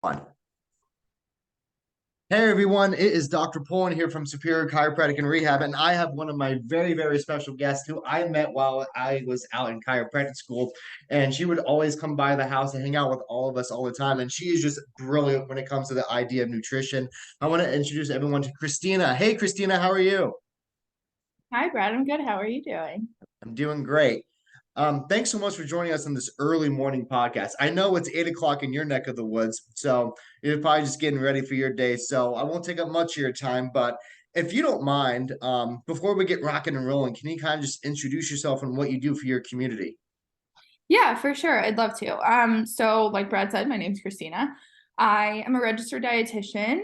One. Hey everyone, it is Dr. Pullen here from Superior Chiropractic and Rehab, and I have one of my very, very special guests who I met while I was out in chiropractic school, and she would always come by the house and hang out with all of us all the time, and she is just brilliant when it comes to the idea of nutrition. I want to introduce everyone to Christina. Hey Christina, how are you? Hi, Brad. I'm good. How are you doing? I'm doing great. Thanks so much for joining us on this early morning podcast. I know it's 8 o'clock in your neck of the woods, so you're probably just getting ready for your day. So I won't take up much of your time, but if you don't mind, before we get rocking and rolling, can you kind of just introduce yourself and what you do for your community? Yeah, for sure. I'd love to. So like Brad said, my name's Christina. I am a registered dietitian.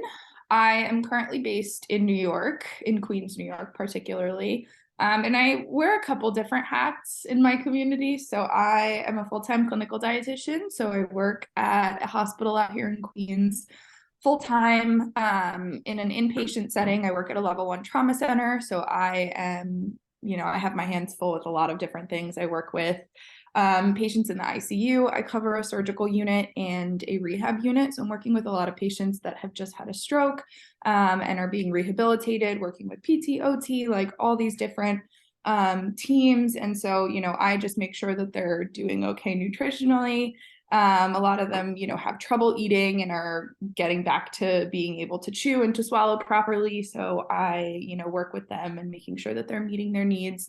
I am currently based in New York, in Queens, New York, particularly. And I wear a couple different hats in my community. So I am a full-time clinical dietitian. So I work at a hospital out here in Queens full-time in an inpatient setting. I work at a level one trauma center. So I am, I have my hands full with a lot of different things. I work with patients in the ICU. I cover a surgical unit and a rehab unit. So I'm working with a lot of patients that have just had a stroke and are being rehabilitated, working with PT, OT, like all these different teams. And so, I just make sure that they're doing okay nutritionally. A lot of them, have trouble eating and are getting back to being able to chew and to swallow properly. So I, work with them and making sure that they're meeting their needs.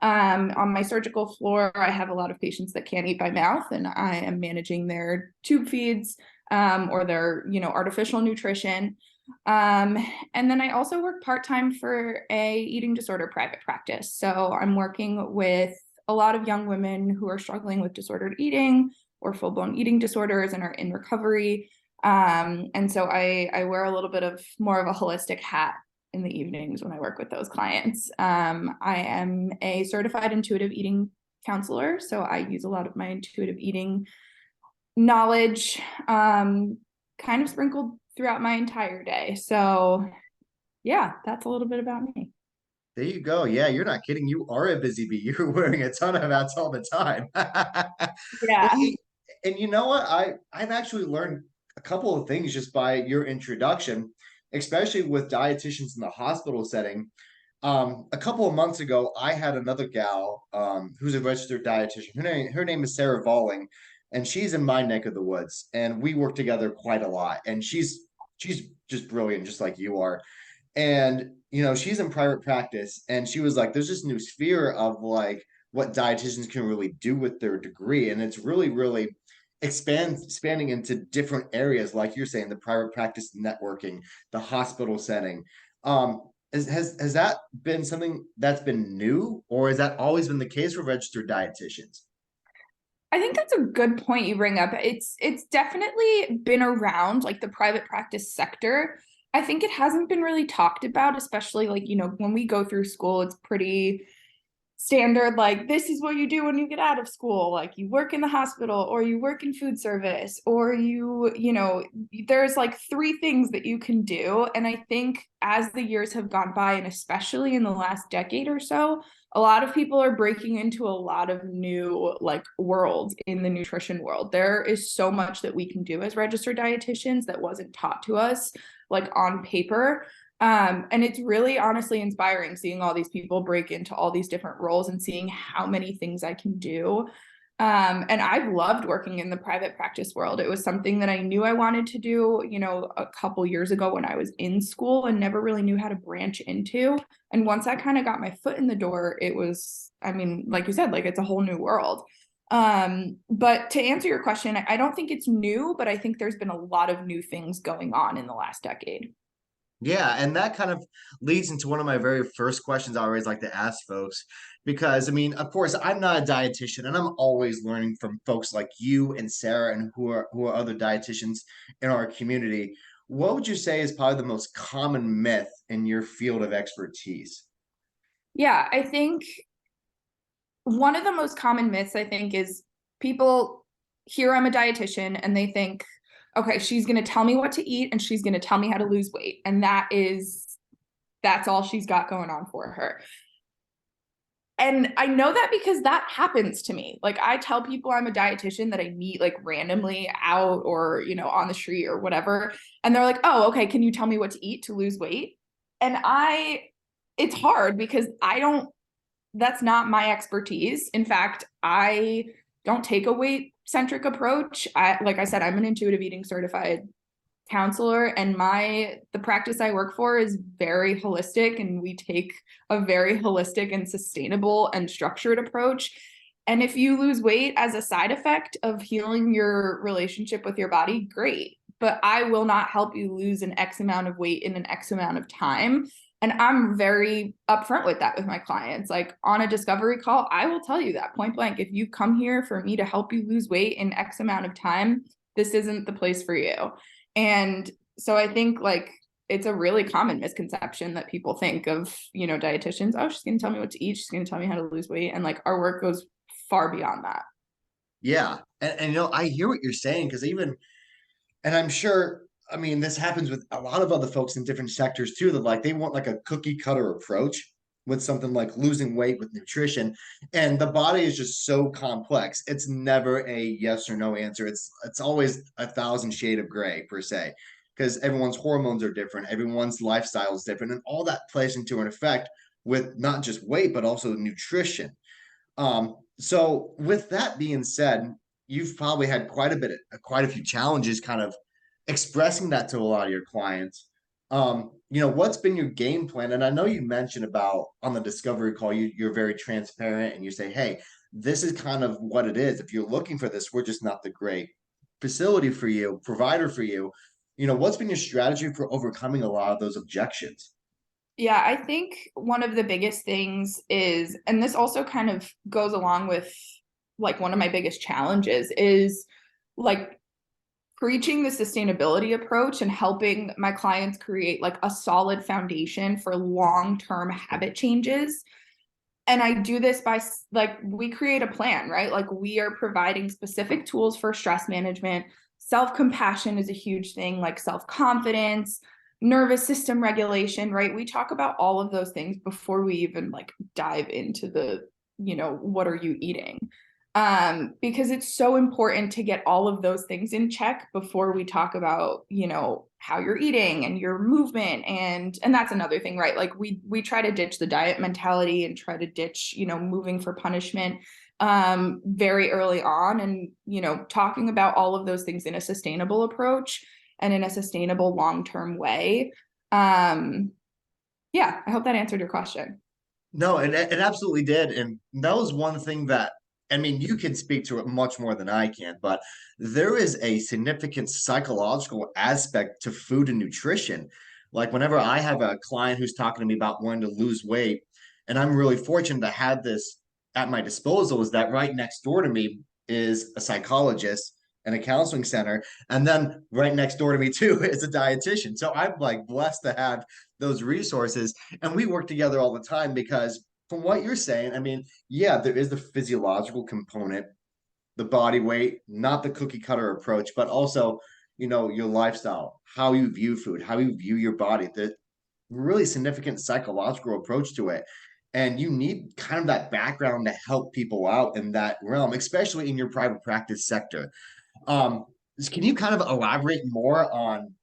On my surgical floor, I have a lot of patients that can't eat by mouth, and I am managing their tube feeds or their, artificial nutrition. Um, and then I also work part-time for a eating disorder private practice. So I'm working with a lot of young women who are struggling with disordered eating or full-blown eating disorders and are in recovery. And so I wear a little bit of more of a holistic hat in the evenings when I work with those clients. I am a certified intuitive eating counselor, so I use a lot of my intuitive eating knowledge kind of sprinkled throughout my entire day. So yeah, that's a little bit about me. There you go. Yeah, you're not kidding. You are a busy bee. You're wearing a ton of hats all the time. Yeah. And you know what? I've actually learned a couple of things just by your introduction, especially with dietitians in the hospital setting. A couple of months ago, I had another gal who's a registered dietitian. Her name is Sarah Valling, and she's in my neck of the woods, and we work together quite a lot. And she's just brilliant, just like you are. And she's in private practice, and she was like, "There's this new sphere of like what dietitians can really do with their degree, and it's really, really expanding into different areas, like you're saying, the private practice networking, the hospital setting." Has that been something that's been new, or has that always been the case for registered dietitians? I think that's a good point you bring up. It's definitely been around, like the private practice sector. I think it hasn't been really talked about, especially like, when we go through school, it's pretty standard, like this is what you do when you get out of school, like you work in the hospital or you work in food service or there's like three things that you can do. And I think as the years have gone by, and especially in the last decade or so, a lot of people are breaking into a lot of new like worlds in the nutrition world. There is so much that we can do as registered dietitians that wasn't taught to us like on paper. And it's really honestly inspiring seeing all these people break into all these different roles and seeing how many things I can do. And I've loved working in the private practice world. It was something that I knew I wanted to do, a couple years ago when I was in school and never really knew how to branch into. And once I kind of got my foot in the door, it was, I mean, like you said, like it's a whole new world. But to answer your question, I don't think it's new, but I think there's been a lot of new things going on in the last decade. Yeah, and that kind of leads into one of my very first questions I always like to ask folks, because I mean, of course, I'm not a dietitian, and I'm always learning from folks like you and Sarah, and who are other dietitians in our community. What would you say is probably the most common myth in your field of expertise? Yeah, I think one of the most common myths, I think, is people hear I'm a dietitian and they think, okay, she's going to tell me what to eat and she's going to tell me how to lose weight. And that's all she's got going on for her. And I know that because that happens to me. Like I tell people I'm a dietitian that I meet like randomly out or, on the street or whatever. And they're like, oh, okay, can you tell me what to eat to lose weight? And it's hard because that's not my expertise. In fact, I don't take a weight centric approach. Like I said, I'm an intuitive eating certified counselor, and the practice I work for is very holistic, and we take a very holistic and sustainable and structured approach. And if you lose weight as a side effect of healing your relationship with your body, great. But I will not help you lose an X amount of weight in an X amount of time. And I'm very upfront with that with my clients. Like on a discovery call, I will tell you that point blank. If you come here for me to help you lose weight in X amount of time, this isn't the place for you. And so I think like it's a really common misconception that people think of, dietitians. Oh, she's going to tell me what to eat. She's going to tell me how to lose weight. And like our work goes far beyond that. Yeah. And I hear what you're saying because and I'm sure, I mean, this happens with a lot of other folks in different sectors too, that like they want like a cookie cutter approach with something like losing weight with nutrition. And the body is just so complex. It's never a yes or no answer. It's always a thousand shade of gray per se, because everyone's hormones are different, everyone's lifestyle is different, and all that plays into an effect with not just weight, but also nutrition. So with that being said, you've probably had quite a few challenges kind of expressing that to a lot of your clients. What's been your game plan? And I know you mentioned about on the discovery call, you're very transparent and you say, hey, this is kind of what it is. If you're looking for this, we're just not the great facility for you, provider for you. What's been your strategy for overcoming a lot of those objections? Yeah, I think one of the biggest things is, and this also kind of goes along with like one of my biggest challenges is like preaching the sustainability approach and helping my clients create like a solid foundation for long-term habit changes. And I do this by like, we create a plan, right? Like we are providing specific tools for stress management. Self-compassion is a huge thing, like self-confidence, nervous system regulation, right? We talk about all of those things before we even like dive into what are you eating? Because it's so important to get all of those things in check before we talk about, how you're eating and your movement. And that's another thing, right? Like we try to ditch the diet mentality and try to ditch, moving for punishment very early on, and, talking about all of those things in a sustainable approach and in a sustainable long-term way. Yeah, I hope that answered your question. No, it absolutely did. And that was one thing that, I mean, you can speak to it much more than I can, but there is a significant psychological aspect to food and nutrition. Like whenever I have a client who's talking to me about wanting to lose weight, and I'm really fortunate to have this at my disposal, is that right next door to me is a psychologist and a counseling center. And then right next door to me too is a dietitian. So I'm like blessed to have those resources. And we work together all the time because from what you're saying, I mean, yeah, there is the physiological component, the body weight, not the cookie cutter approach, but also, your lifestyle, how you view food, how you view your body, the really significant psychological approach to it. And you need kind of that background to help people out in that realm, especially in your private practice sector. Um, can you kind of elaborate more on,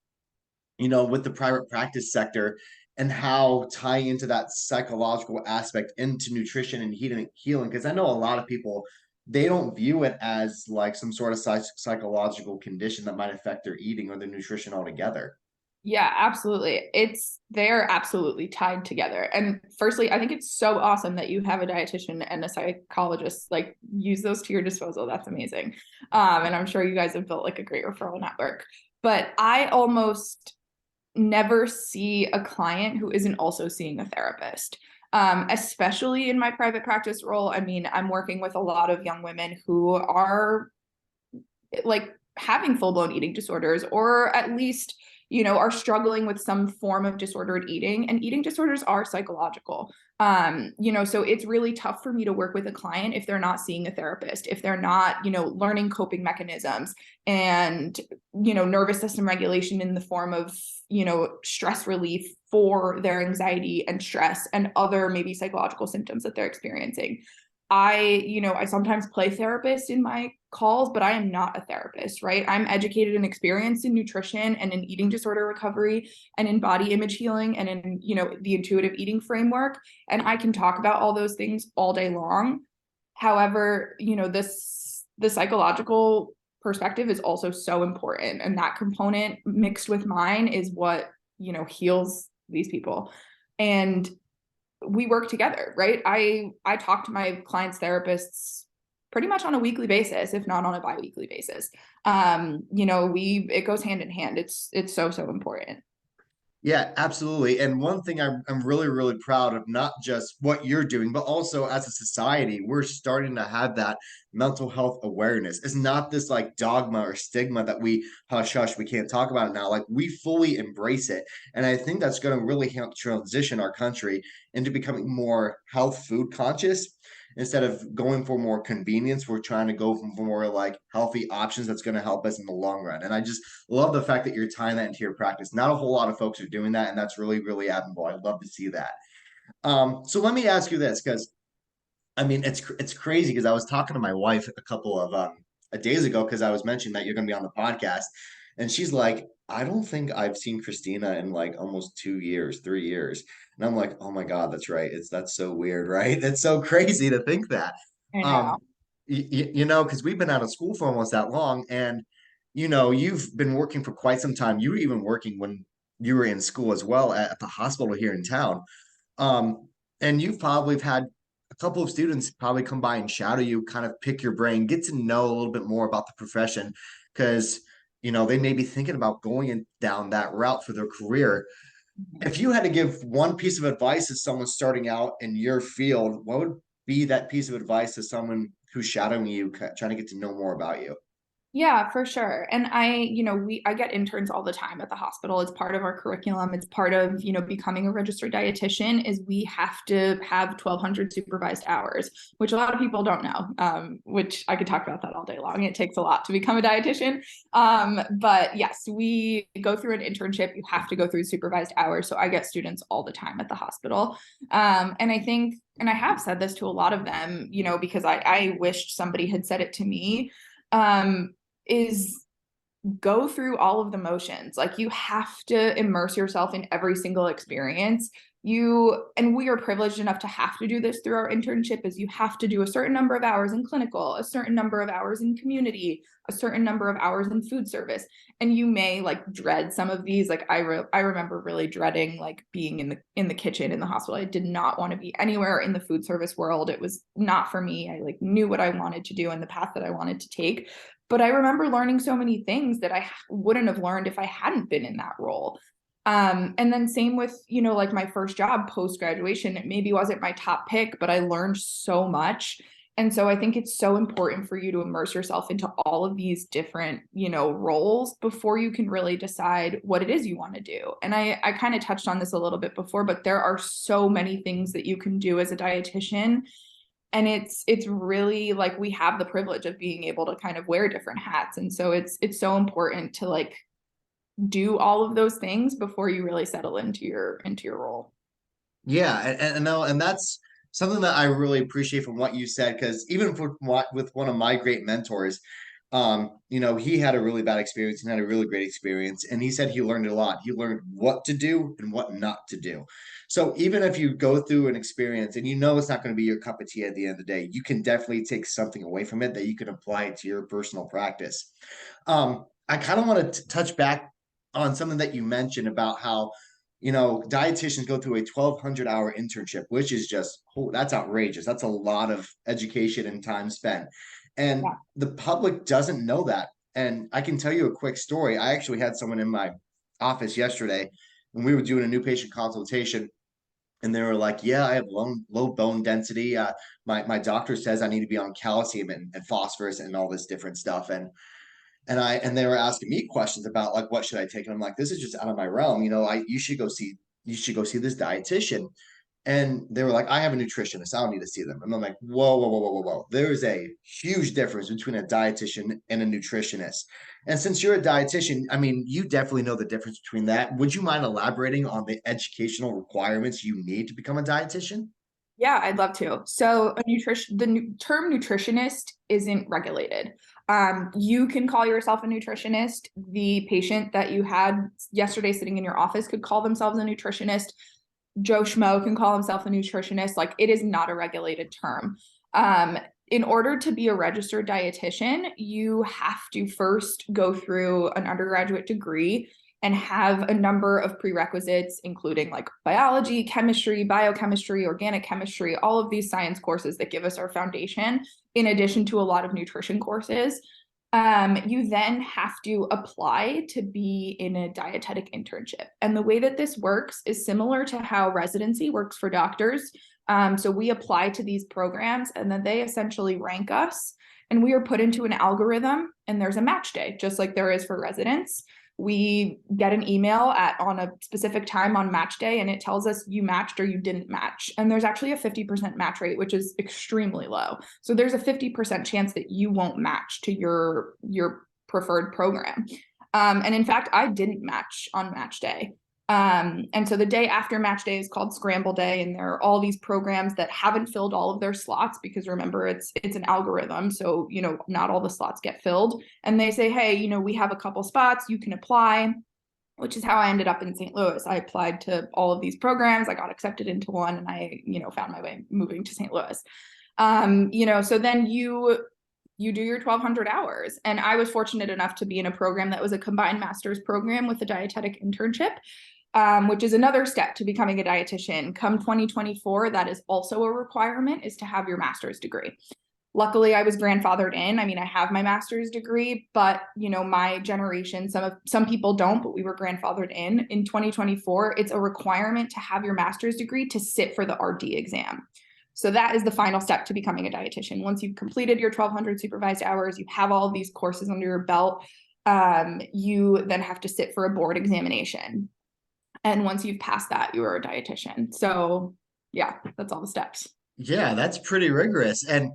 with the private practice sector and how tying into that psychological aspect into nutrition and healing? Because I know a lot of people, they don't view it as like some sort of psychological condition that might affect their eating or their nutrition altogether. Yeah, absolutely. They're absolutely tied together. And firstly, I think it's so awesome that you have a dietitian and a psychologist, like use those to your disposal. That's amazing. And I'm sure you guys have built like a great referral network. But I almost never see a client who isn't also seeing a therapist. Especially in my private practice role. I mean, I'm working with a lot of young women who are like having full-blown eating disorders, or at least are struggling with some form of disordered eating, and eating disorders are psychological. So it's really tough for me to work with a client if they're not seeing a therapist, if they're not, learning coping mechanisms and, nervous system regulation in the form of, stress relief for their anxiety and stress and other maybe psychological symptoms that they're experiencing. I sometimes play therapist in my calls, but I am not a therapist, right? I'm educated and experienced in nutrition and in eating disorder recovery and in body image healing and in, the intuitive eating framework. And I can talk about all those things all day long. However, the psychological perspective is also so important. And that component mixed with mine is what, heals these people. And we work together, right? I talk to my clients' therapists pretty much on a weekly basis, if not on a bi-weekly basis. It goes hand in hand. It's so important. Yeah, absolutely. And one thing I'm really, really proud of, not just what you're doing, but also as a society, we're starting to have that mental health awareness. It's not this like dogma or stigma that we hush hush, we can't talk about it now. Like we fully embrace it. And I think that's going to really help transition our country into becoming more health food conscious. Instead of going for more convenience, we're trying to go for more like healthy options that's going to help us in the long run. And I just love the fact that you're tying that into your practice. Not a whole lot of folks are doing that, and that's really, really admirable. I'd love to see that. So let me ask you this, because I mean, it's crazy because I was talking to my wife a couple of days ago because I was mentioning that you're going to be on the podcast, and she's like, "I don't think I've seen Christina in like almost 2 years, 3 years," and I'm like, "Oh my God, that's right. That's so weird, right? That's so crazy to think that." I know. Um, because we've been out of school for almost that long, and you've been working for quite some time. You were even working when you were in school as well at the hospital here in town. And you've probably had a couple of students probably come by and shadow you, kind of pick your brain, get to know a little bit more about the profession, because they may be thinking about going down that route for their career. If you had to give one piece of advice to someone starting out in your field, what would be that piece of advice to someone who's shadowing you, trying to get to know more about you? Yeah, for sure. And I get interns all the time at the hospital. It's part of our curriculum. It's part of, becoming a registered dietitian is we have to have 1,200 supervised hours, which a lot of people don't know, which I could talk about that all day long. It takes a lot to become a dietitian. But yes, we go through an internship. You have to go through supervised hours. So I get students all the time at the hospital. And I think, and I have said this to a lot of them, because I wished somebody had said it to me, is go through all of the motions. Like you have to immerse yourself in every single experience. And we are privileged enough to have to do this through our internship, is you have to do a certain number of hours in clinical, a certain number of hours in community, a certain number of hours in food service. And you may like dread some of these. Like I remember really dreading like being in the kitchen in the hospital. I did not want to be anywhere in the food service world. It was not for me. I like knew what I wanted to do and the path that I wanted to take. But I remember learning so many things that I wouldn't have learned if I hadn't been in that role. And then same with, like my first job post graduation, it maybe wasn't my top pick, but I learned so much. And so I think it's so important for you to immerse yourself into all of these different, roles before you can really decide what it is you want to do. And I kind of touched on this a little bit before, but there are so many things that you can do as a dietitian. And it's really like we have the privilege of being able to kind of wear different hats. And so it's so important to like do all of those things before you really settle into your role. Yeah, and no, and that's something that I really appreciate from what you said, because even with one of my great mentors, he had a really bad experience and had a really great experience, and he said he learned a lot. He learned what to do and what not to do. So even if you go through an experience and it's not going to be your cup of tea at the end of the day, you can definitely take something away from it that you can apply it to your personal practice. I kind of want to touch back on something that you mentioned about how dietitians go through a 1,200-hour internship, which is just, oh, that's outrageous. That's a lot of education and time spent. And Yeah. the public doesn't know that. And I can tell you a quick story. I actually had someone in my office yesterday when we were doing a new patient consultation. And they were like, "Yeah, I have low bone density. My doctor says I need to be on calcium and phosphorus and all this different stuff." And And they were asking me questions about like what should I take, and I'm like, this is just out of my realm. You should go see this dietitian. And they were like, I have a nutritionist. I don't need to see them. And I'm like, whoa, whoa, whoa, whoa, whoa, whoa. There is a huge difference between a dietitian and a nutritionist. And since you're a dietitian, I mean, you definitely know the difference between that. Would you mind elaborating on the educational requirements you need to become a dietitian? Yeah, I'd love to. So, the term nutritionist isn't regulated. You can call yourself a nutritionist. The patient that you had yesterday sitting in your office could call themselves a nutritionist. Joe Schmo can call himself a nutritionist. Like, it is not a regulated term. In order to be a registered dietitian, you have to first go through an undergraduate degree and have a number of prerequisites, including like biology, chemistry, biochemistry, organic chemistry, all of these science courses that give us our foundation, in addition to a lot of nutrition courses. You then have to apply to be in a dietetic internship. And the way that this works is similar to how residency works for doctors. So we apply to these programs and then they essentially rank us and we are put into an algorithm and there's a match day, just like there is for residents. We get an email on a specific time on match day and it tells us you matched or you didn't match. And there's actually a 50% match rate, which is extremely low. So there's a 50% chance that you won't match to your preferred program. And in fact, I didn't match on match day. And so the day after match day is called scramble day, and there are all these programs that haven't filled all of their slots because remember it's an algorithm, so not all the slots get filled. And they say, hey, we have a couple spots, you can apply, which is how I ended up in St. Louis. I applied to all of these programs, I got accepted into one, and I found my way moving to St. Louis. So then you do your 1,200 hours. And I was fortunate enough to be in a program that was a combined master's program with a dietetic internship, which is another step to becoming a dietitian. Come 2024, that is also a requirement, is to have your master's degree. Luckily, I was grandfathered in. I mean, I have my master's degree, but my generation, some people don't, but we were grandfathered in. In 2024, it's a requirement to have your master's degree to sit for the RD exam. So that is the final step to becoming a dietitian. Once you've completed your 1,200 supervised hours, you have all of these courses under your belt, you then have to sit for a board examination. And once you've passed that, you are a dietitian. So yeah, that's all the steps. Yeah, that's pretty rigorous. And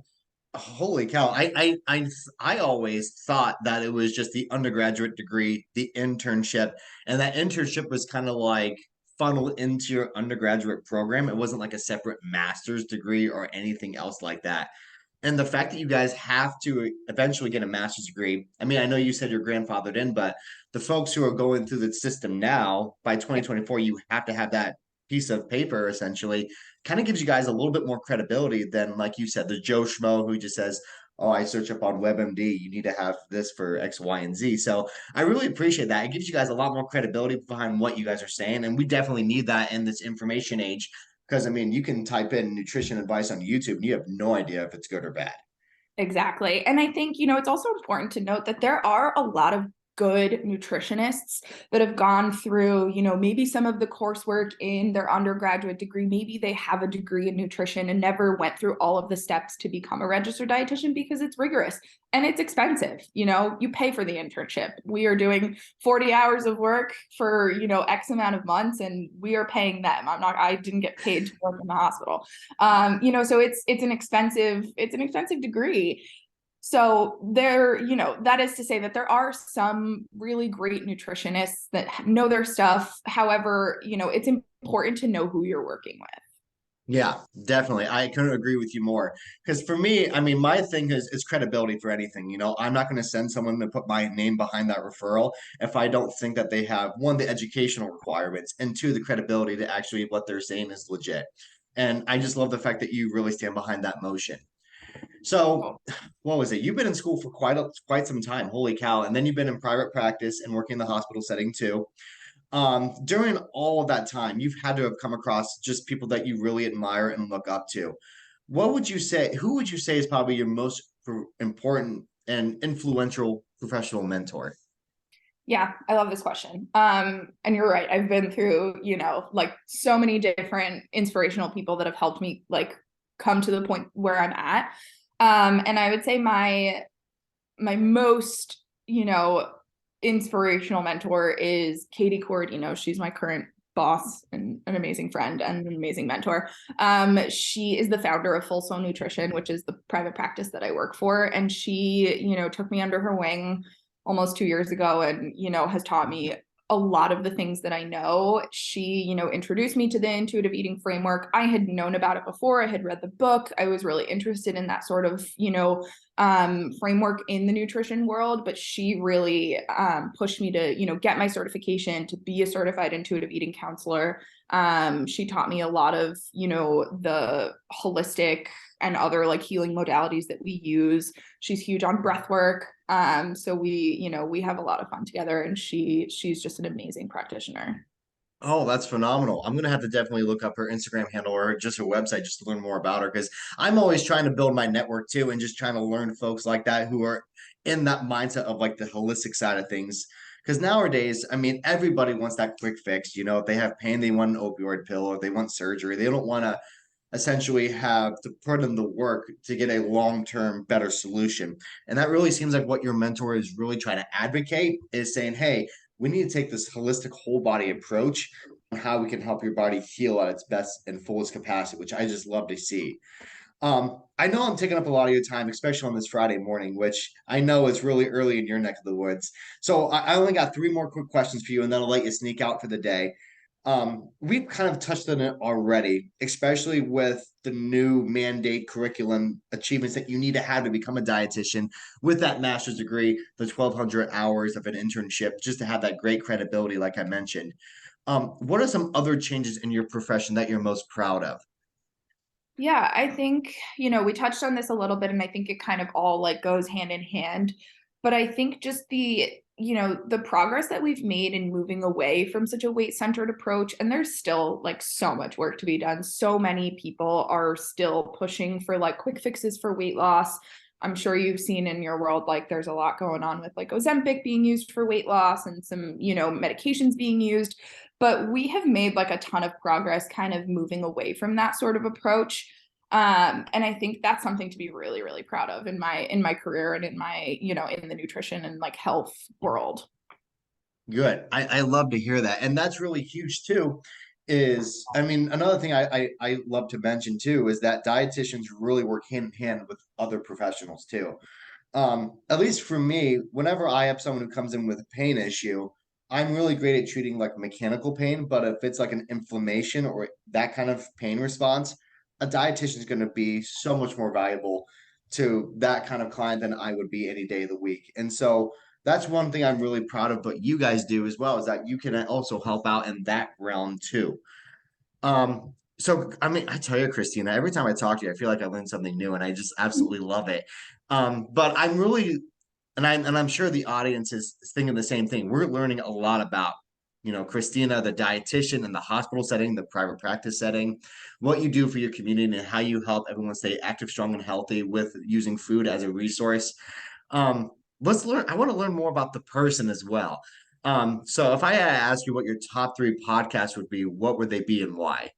holy cow, I always thought that it was just the undergraduate degree, the internship, and that internship was kind of like funneled into your undergraduate program. It wasn't like a separate master's degree or anything else like that. And the fact that you guys have to eventually get a master's degree, I mean, I know you said you're grandfathered in, but the folks who are going through the system now, by 2024, you have to have that piece of paper essentially. Kind of gives you guys a little bit more credibility than, like you said, the Joe Schmo who just says, oh, I search up on WebMD, you need to have this for X, Y, and Z. So I really appreciate that. It gives you guys a lot more credibility behind what you guys are saying. And we definitely need that in this information age. Because I mean, you can type in nutrition advice on YouTube and you have no idea if it's good or bad. Exactly. And I think, it's also important to note that there are a lot of good nutritionists that have gone through, maybe some of the coursework in their undergraduate degree. Maybe they have a degree in nutrition and never went through all of the steps to become a registered dietitian because it's rigorous and it's expensive. You pay for the internship. We are doing 40 hours of work for, X amount of months and we are paying them. I didn't get paid to work in the hospital. So it's an expensive degree. So that is to say that there are some really great nutritionists that know their stuff. However, it's important to know who you're working with. Yeah, definitely. I couldn't agree with you more. Because for me, I mean, my thing is credibility for anything. I'm not going to send someone to put my name behind that referral if I don't think that they have one, the educational requirements, and two, the credibility to actually what they're saying is legit. And I just love the fact that you really stand behind that motion. So, what was it? You've been in school for quite some time. Holy cow! And then you've been in private practice and working in the hospital setting too. During all of that time, you've had to have come across just people that you really admire and look up to. What would you say? Who would you say is probably your most important and influential professional mentor? Yeah, I love this question. And you're right. I've been through, like so many different inspirational people that have helped me like come to the point where I'm at. And I would say my most inspirational mentor is Katie Corradino. She's my current boss and an amazing friend and an amazing mentor. She is the founder of Full Soul Nutrition, which is the private practice that I work for. And she, took me under her wing almost 2 years ago and, has taught me a lot of the things that I know. She, introduced me to the intuitive eating framework. I had known about it before. I had read the book. I was really interested in that sort of, framework in the nutrition world, but she really pushed me to, get my certification to be a certified intuitive eating counselor. She taught me a lot of, the holistic and other like healing modalities that we use. She's huge on breath work. So we have a lot of fun together, and she's just an amazing practitioner. Oh, that's phenomenal. I'm gonna have to definitely look up her Instagram handle or just her website just to learn more about her because I'm always trying to build my network too and just trying to learn folks like that who are in that mindset of like the holistic side of things. Because nowadays, I mean, everybody wants that quick fix. If they have pain, they want an opioid pill or they want surgery. They don't want to essentially have to put in the work to get a long-term better solution. And that really seems like what your mentor is really trying to advocate is saying, hey, we need to take this holistic whole body approach on how we can help your body heal at its best and fullest capacity, which I just love to see. I know I'm taking up a lot of your time, especially on this Friday morning, which I know is really early in your neck of the woods. So I only got three more quick questions for you, and then I'll let you sneak out for the day. We've kind of touched on it already, especially with the new mandate curriculum achievements that you need to have to become a dietitian with that master's degree, the 1,200 hours of an internship, just to have that great credibility, like I mentioned. What are some other changes in your profession that you're most proud of? Yeah, I think, we touched on this a little bit, and I think it kind of all like goes hand in hand. But I think just the progress that we've made in moving away from such a weight-centered approach, and there's still like so much work to be done. So many people are still pushing for like quick fixes for weight loss. I'm sure you've seen in your world, like there's a lot going on with like Ozempic being used for weight loss and some, medications being used. But we have made like a ton of progress kind of moving away from that sort of approach. And I think that's something to be really, really proud of in my career and in my, in the nutrition and like health world. Good. I love to hear that. And that's really huge too. Is I mean, another thing I love to mention too is that dietitians really work hand in hand with other professionals too. At least for me, whenever I have someone who comes in with a pain issue, I'm really great at treating like mechanical pain, but if it's like an inflammation or that kind of pain response, a dietitian is going to be so much more valuable to that kind of client than I would be any day of the week. And so that's one thing I'm really proud of, but you guys do as well, is that you can also help out in that realm too. So I mean, I tell you, Christina, every time I talk to you, I feel like I learned something new and I just absolutely love it. But I'm really and I'm sure the audience is thinking the same thing. We're learning a lot about, Christina, the dietitian in the hospital setting, the private practice setting, what you do for your community and how you help everyone stay active, strong, and healthy with using food as a resource. Um, let's learn. I want to learn more about the person as well. So if I had to ask you what your top three podcasts would be, what would they be and why?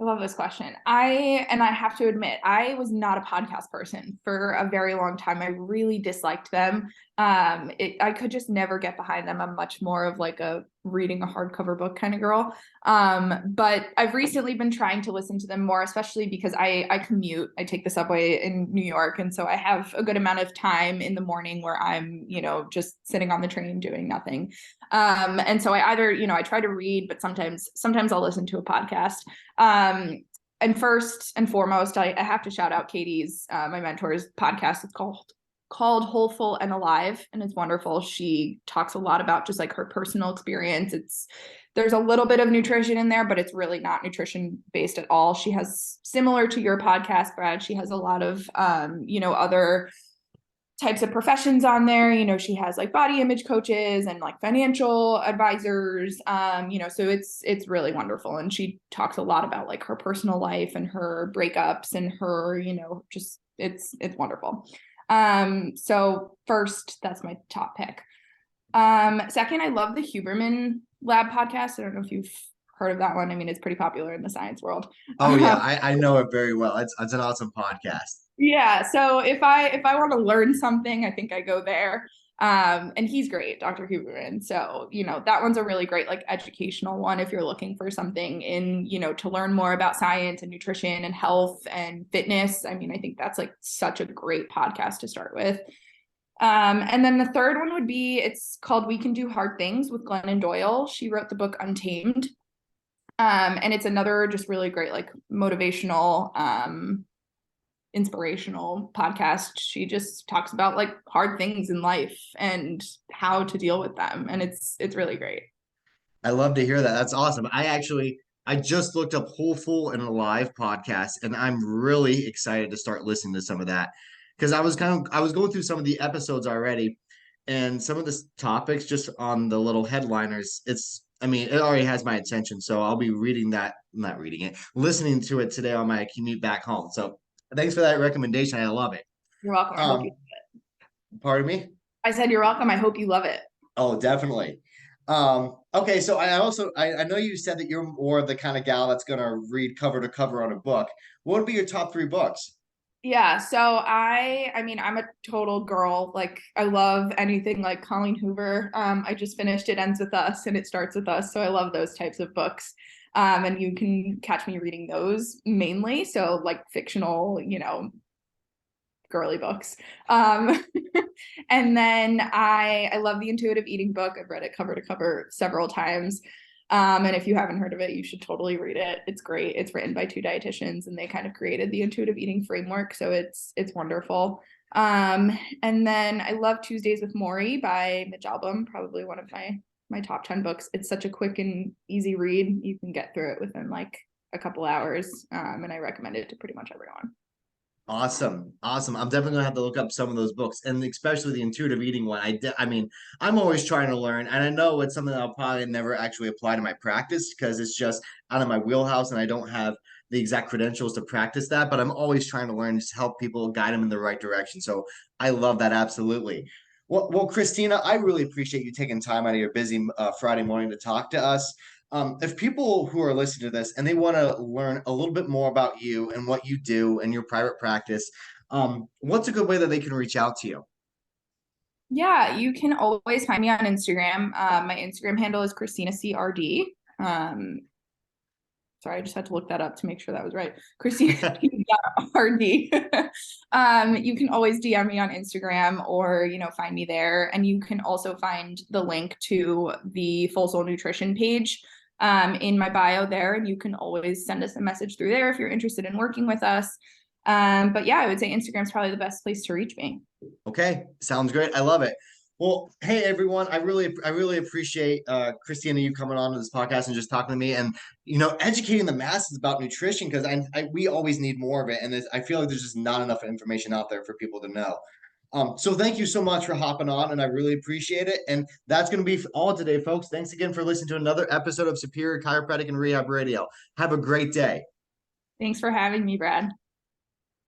I love this question. I have to admit, I was not a podcast person for a very long time. I really disliked them. I could just never get behind them. I'm much more of like a reading a hardcover book kind of girl. But I've recently been trying to listen to them more, especially because I commute. I take the subway in New York, and so I have a good amount of time in the morning where I'm, just sitting on the train doing nothing. And so I either, I try to read, but sometimes I'll listen to a podcast. And first and foremost, I have to shout out Katie's, my mentor's podcast. It's called Whole, Full, and Alive, and it's wonderful. She talks a lot about just like her personal experience. There's a little bit of nutrition in there, but it's really not nutrition based at all. She has, similar to your podcast, Brad, she has a lot of other types of professions on there. She has like body image coaches and like financial advisors. So it's really wonderful. And she talks a lot about like her personal life and her breakups and her, just it's wonderful. So first, that's my top pick. Second, I love the Huberman Lab podcast. I don't know if you've heard of that one. I mean, it's pretty popular in the science world. Oh yeah, I know it very well. It's an awesome podcast. Yeah, so if I want to learn something, I think I go there. And he's great, Dr. Huberman. So, that one's a really great like educational one if you're looking for something in, to learn more about science and nutrition and health and fitness. I mean, I think that's like such a great podcast to start with. And then the third one would be it's called We Can Do Hard Things with Glennon Doyle. She wrote the book Untamed. And it's another just really great like motivational inspirational podcast. She just talks about like hard things in life and how to deal with them, and it's really great. I love to hear that. That's awesome. I just looked up Wholeful and Alive podcast, and I'm really excited to start listening to some of that because I was going through some of the episodes already, and some of the topics just on the little headliners. I mean, it already has my attention, so I'll be reading that, not reading it, listening to it today on my commute back home. So thanks for that recommendation. I love it. You're welcome. I hope you. Um, Pardon me? I said you're welcome. I hope you love it. Oh, definitely. Okay, so I know you said that you're more the kind of gal that's gonna read cover to cover on a book. What would be your top three books? Yeah, so I mean I'm a total girl. Like I love anything like Colleen Hoover. I just finished It Ends With Us and It Starts With Us. So I love those types of books. And you can catch me reading those mainly. So like fictional, girly books. Um, and then I love the intuitive eating book. I've read it cover to cover several times. And if you haven't heard of it, you should totally read it. It's great. It's written by two dietitians, and they kind of created the intuitive eating framework, so it's wonderful. And then I love Tuesdays with Maury by Mitch Albom, probably one of my top 10 books. It's such a quick and easy read. You can get through it within like a couple hours, and I recommend it to pretty much everyone. Awesome. Awesome. I'm definitely gonna have to look up some of those books, and especially the intuitive eating one. I mean, I'm always trying to learn, and I know it's something I'll probably never actually apply to my practice because it's just out of my wheelhouse and I don't have the exact credentials to practice that, but I'm always trying to learn to help people guide them in the right direction. So I love that absolutely. Well, Christina, I really appreciate you taking time out of your busy Friday morning to talk to us. If people who are listening to this and they want to learn a little bit more about you and what you do in your private practice, what's a good way that they can reach out to you? Yeah, you can always find me on Instagram. My Instagram handle is Christina CRD. Sorry, I just had to look that up to make sure that was right. Christina RD. You can always DM me on Instagram or, find me there. And you can also find the link to the Full Soul Nutrition page in my bio there. And you can always send us a message through there if you're interested in working with us. But yeah, I would say Instagram's probably the best place to reach me. Okay, sounds great. I love it. Well, hey everyone, I really appreciate Christina you coming on to this podcast and just talking to me and educating the masses about nutrition because we always need more of it and I feel like there's just not enough information out there for people to know. So thank you so much for hopping on and I really appreciate it. And that's going to be all today, folks. Thanks again for listening to another episode of Superior Chiropractic and Rehab Radio. Have a great day. Thanks for having me, Brad.